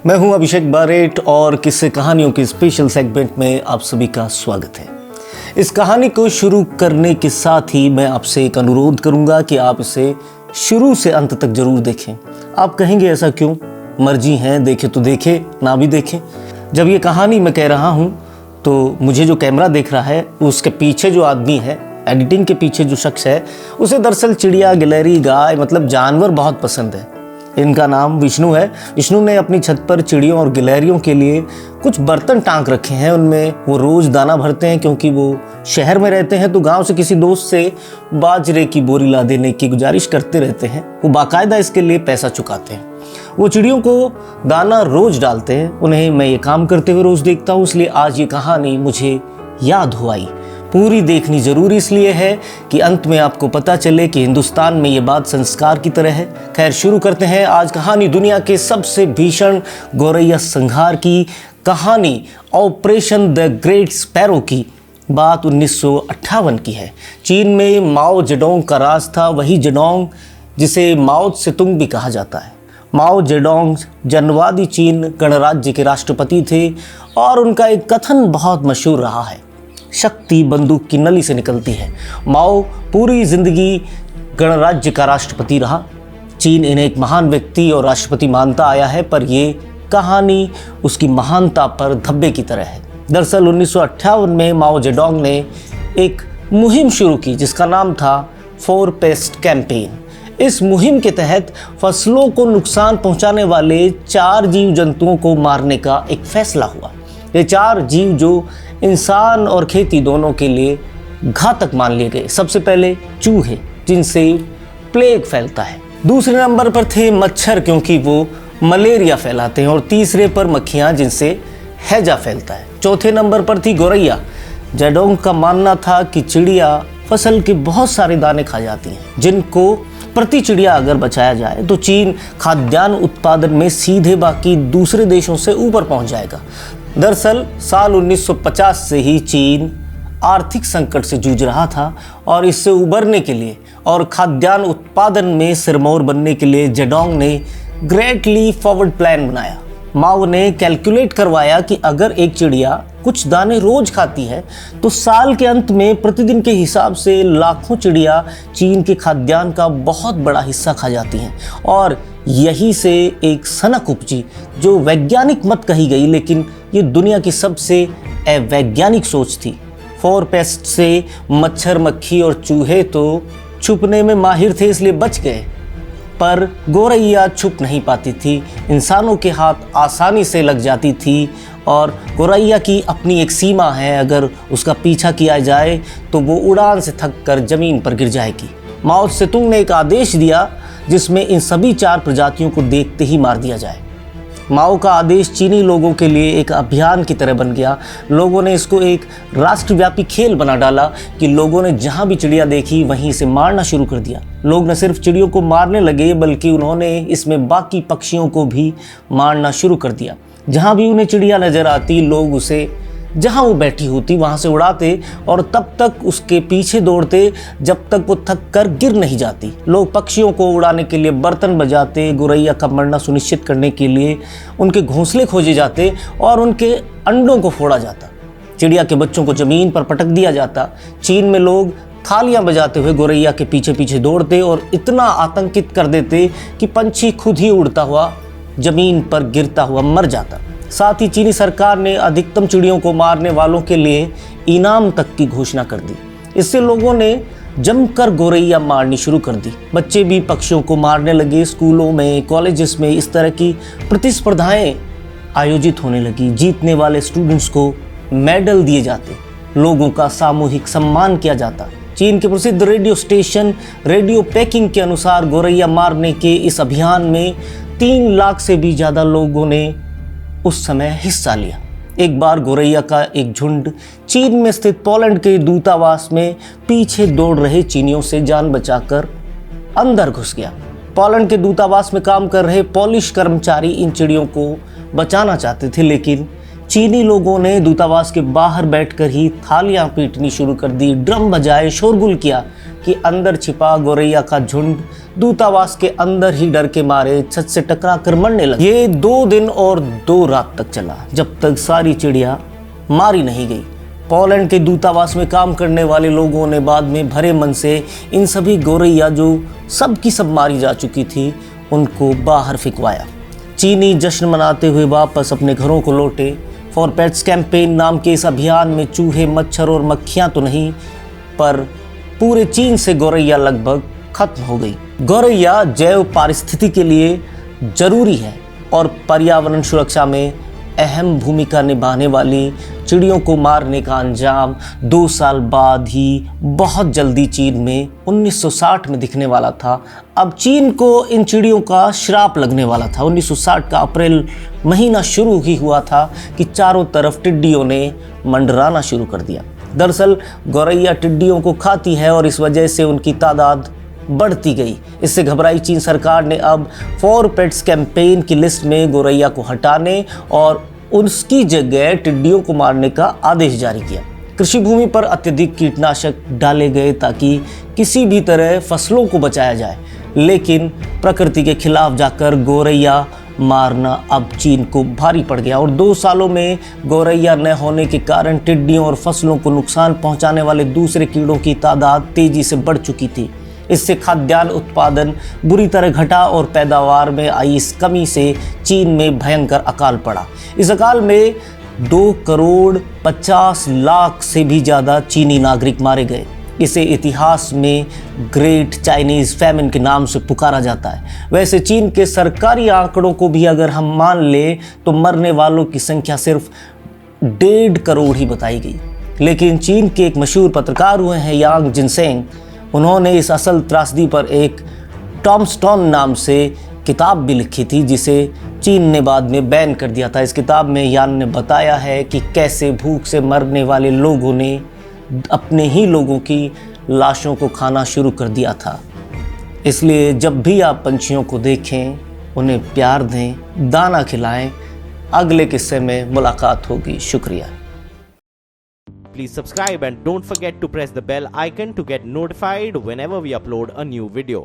मैं हूं अभिषेक बारेट और किस्से कहानियों के स्पेशल सेगमेंट में आप सभी का स्वागत है। इस कहानी को शुरू करने के साथ ही मैं आपसे एक अनुरोध करूंगा कि आप इसे शुरू से अंत तक जरूर देखें। आप कहेंगे ऐसा क्यों? मर्जी है, देखे तो देखे, ना भी देखें। जब ये कहानी मैं कह रहा हूँ तो मुझे जो कैमरा देख रहा है उसके पीछे जो आदमी है, एडिटिंग के पीछे जो शख्स है, उसे दरअसल चिड़िया, गिलहरी, गाय मतलब जानवर बहुत पसंद है। इनका नाम विष्णु है। विष्णु ने अपनी छत पर चिड़ियों और गिलहरियों के लिए कुछ बर्तन टांग रखे हैं। उनमें वो रोज़ दाना भरते हैं क्योंकि वो शहर में रहते हैं, तो गांव से किसी दोस्त से बाजरे की बोरी ला देने की गुजारिश करते रहते हैं। वो बाकायदा इसके लिए पैसा चुकाते हैं। वो चिड़ियों को दाना रोज़ डालते हैं। उन्हें मैं ये काम करते हुए रोज़ देखता हूँ, इसलिए आज ये कहानी मुझे याद हो आई। पूरी देखनी ज़रूरी इसलिए है कि अंत में आपको पता चले कि हिंदुस्तान में ये बात संस्कार की तरह है। खैर, शुरू करते हैं आज कहानी दुनिया के सबसे भीषण गौरैया संहार की कहानी, ऑपरेशन द ग्रेट स्पैरो की। बात 1958 की है। चीन में माओ जेडोंग का राज था, वही जेडोंग जिसे माओ त्से-तुंग भी कहा जाता है। माओ जेडोंग जनवादी चीन गणराज्य के राष्ट्रपति थे और उनका एक कथन बहुत मशहूर रहा है, शक्ति बंदूक की नली से निकलती है। माओ पूरी जिंदगी गणराज्य का राष्ट्रपति रहा। चीन इन्हें एक महान व्यक्ति और राष्ट्रपति मानता आया है, पर यह कहानी उसकी महानता पर धब्बे की तरह है। दरअसल 1958 में माओ जेडोंग ने एक मुहिम शुरू की जिसका नाम था 4 पेस्ट कैंपेन। इस मुहिम के तहत फसलों को नुकसान पहुंचाने वाले 4 जीव जंतुओं को मारने का एक फैसला हुआ। ये 4 जीव जो इंसान और खेती दोनों के लिए घातक मान लिए गए। सबसे पहले चूहे, जिनसे प्लेग फैलता है। दूसरे नंबर पर थे मच्छर, क्योंकि वो मलेरिया फैलाते हैं। और तीसरे पर मक्खियाँ, जिनसे हैजा फैलता है। चौथे नंबर पर थी गौरैया। जेडोंग का मानना था कि चिड़िया फसल के बहुत सारे दाने खा जाती हैं, जिनको प्रति चिड़िया अगर बचाया जाए तो चीन खाद्यान्न उत्पादन में सीधे बाकी दूसरे देशों से ऊपर पहुंच जाएगा। दरअसल साल 1950 से ही चीन आर्थिक संकट से जूझ रहा था और इससे उबरने के लिए और खाद्यान्न उत्पादन में सिरमौर बनने के लिए जेडोंग ने ग्रेट लीप फॉरवर्ड प्लान बनाया। माओ ने कैलकुलेट करवाया कि अगर एक चिड़िया कुछ दाने रोज खाती है तो साल के अंत में प्रतिदिन के हिसाब से लाखों चिड़िया चीन के खाद्यान्न का बहुत बड़ा हिस्सा खा जाती हैं। और यही से एक सनक उपजी जो वैज्ञानिक मत कही गई, लेकिन ये दुनिया की सबसे अवैज्ञानिक सोच थी। 4 पेस्ट से मच्छर, मक्खी और चूहे तो छुपने में माहिर थे, इसलिए बच गए, पर गौरैया छुप नहीं पाती थी। इंसानों के हाथ आसानी से लग जाती थी और गौरैया की अपनी एक सीमा है। अगर उसका पीछा किया जाए तो वो उड़ान से थक कर जमीन पर गिर जाएगी। माओ त्से-तुंग ने एक आदेश दिया जिसमें इन सभी 4 प्रजातियों को देखते ही मार दिया जाए। माओ का आदेश चीनी लोगों के लिए एक अभियान की तरह बन गया। लोगों ने इसको एक राष्ट्रव्यापी खेल बना डाला कि लोगों ने जहां भी चिड़िया देखी वहीं से मारना शुरू कर दिया। लोग न सिर्फ चिड़ियों को मारने लगे बल्कि उन्होंने इसमें बाकी पक्षियों को भी मारना शुरू कर दिया। जहां भी उन्हें चिड़िया नजर आती, लोग उसे जहां वो बैठी होती वहां से उड़ाते और तब तक उसके पीछे दौड़ते जब तक वो थक कर गिर नहीं जाती। लोग पक्षियों को उड़ाने के लिए बर्तन बजाते, गौरैया का मरना सुनिश्चित करने के लिए उनके घोंसले खोजे जाते और उनके अंडों को फोड़ा जाता। चिड़िया के बच्चों को जमीन पर पटक दिया जाता। चीन में लोग थालियां बजाते हुए गौरैया के पीछे पीछे दौड़ते और इतना आतंकित कर देते कि पंछी खुद ही उड़ता हुआ जमीन पर गिरता हुआ मर जाता। साथ ही चीनी सरकार ने अधिकतम चिड़ियों को मारने वालों के लिए इनाम तक की घोषणा कर दी। इससे लोगों ने जमकर गौरैया मारनी शुरू कर दी। बच्चे भी पक्षियों को मारने लगे। स्कूलों में, कॉलेजेस में इस तरह की प्रतिस्पर्धाएं आयोजित होने लगी। जीतने वाले स्टूडेंट्स को मेडल दिए जाते, लोगों का सामूहिक सम्मान किया जाता। चीन के प्रसिद्ध रेडियो स्टेशन रेडियो पेकिंग के अनुसार गौरैया मारने के इस अभियान में 3 लाख से भी ज़्यादा लोगों ने उस समय हिस्सा लिया। एक बार गौरैया का एक झुंड चीन में स्थित पोलैंड के दूतावास में पीछे दौड़ रहे चीनियों से जान बचाकर अंदर घुस गया। पोलैंड के दूतावास में काम कर रहे पोलिश कर्मचारी इन चिड़ियों को बचाना चाहते थे, लेकिन चीनी लोगों ने दूतावास के बाहर बैठकर ही थालियां पीटनी शुरू कर दी, ड्रम बजाए, शोरगुल किया कि अंदर छिपा गोरैया का झुंड दूतावास के अंदर ही डर के मारे छत से टकरा कर मरने लगा। ये 2 दिन और 2 रात तक चला, जब तक सारी चिड़िया मारी नहीं गई। पोलैंड के दूतावास में काम करने वाले लोगों ने बाद में भरे मन से इन सभी गोरैया जो सब की सब मारी जा चुकी थी उनको बाहर फिकवाया। चीनी जश्न मनाते हुए वापस अपने घरों को लौटे। फॉर पेट्स कैंपेन नाम के इस अभियान में चूहे, मच्छर और मक्खियां तो नहीं, पर पूरे चीन से गोरैया लगभग खत्म हो गई। गोरैया जैव पारिस्थितिकी के लिए जरूरी है और पर्यावरण सुरक्षा में अहम भूमिका निभाने वाली चिड़ियों को मारने का अंजाम 2 साल बाद ही बहुत जल्दी चीन में 1960 में दिखने वाला था। अब चीन को इन चिड़ियों का श्राप लगने वाला था। 1960 का अप्रैल महीना शुरू ही हुआ था कि चारों तरफ टिड्डियों ने मंडराना शुरू कर दिया। दरअसल गोरैया टिड्डियों को खाती है और इस वजह से उनकी तादाद बढ़ती गई। इससे घबराई चीन सरकार ने अब फॉर पेट्स कैंपेन की लिस्ट में गोरैया को हटाने और उसकी जगह टिड्डियों को मारने का आदेश जारी किया। कृषि भूमि पर अत्यधिक कीटनाशक डाले गए ताकि किसी भी तरह फसलों को बचाया जाए, लेकिन प्रकृति के खिलाफ जाकर गोरैया मारना अब चीन को भारी पड़ गया और 2 सालों में गोरैया न होने के कारण टिड्डियों और फसलों को नुकसान पहुंचाने वाले दूसरे कीड़ों की तादाद तेजी से बढ़ चुकी थी। इससे खाद्यान्न उत्पादन बुरी तरह घटा और पैदावार में आई इस कमी से चीन में भयंकर अकाल पड़ा। इस अकाल में 2 करोड़ 50 लाख से भी ज़्यादा चीनी नागरिक मारे गए। इसे इतिहास में ग्रेट चाइनीज़ फैमिन के नाम से पुकारा जाता है। वैसे चीन के सरकारी आंकड़ों को भी अगर हम मान लें तो मरने वालों की संख्या सिर्फ 1.5 करोड़ ही बताई गई। लेकिन चीन के एक मशहूर पत्रकार हुए हैं यांग जिनसेंग, उन्होंने इस असल त्रासदी पर एक टॉमस्टोन नाम से किताब भी लिखी थी जिसे चीन ने बाद में बैन कर दिया था। इस किताब में यान ने बताया है कि कैसे भूख से मरने वाले लोगों ने अपने ही लोगों की लाशों को खाना शुरू कर दिया था। इसलिए जब भी आप पंछियों को देखें उन्हें प्यार दें, दाना खिलाएं। अगले किस्से में मुलाकात होगी। शुक्रिया। Please subscribe and don't forget to press the bell icon to get notified whenever we upload a new video.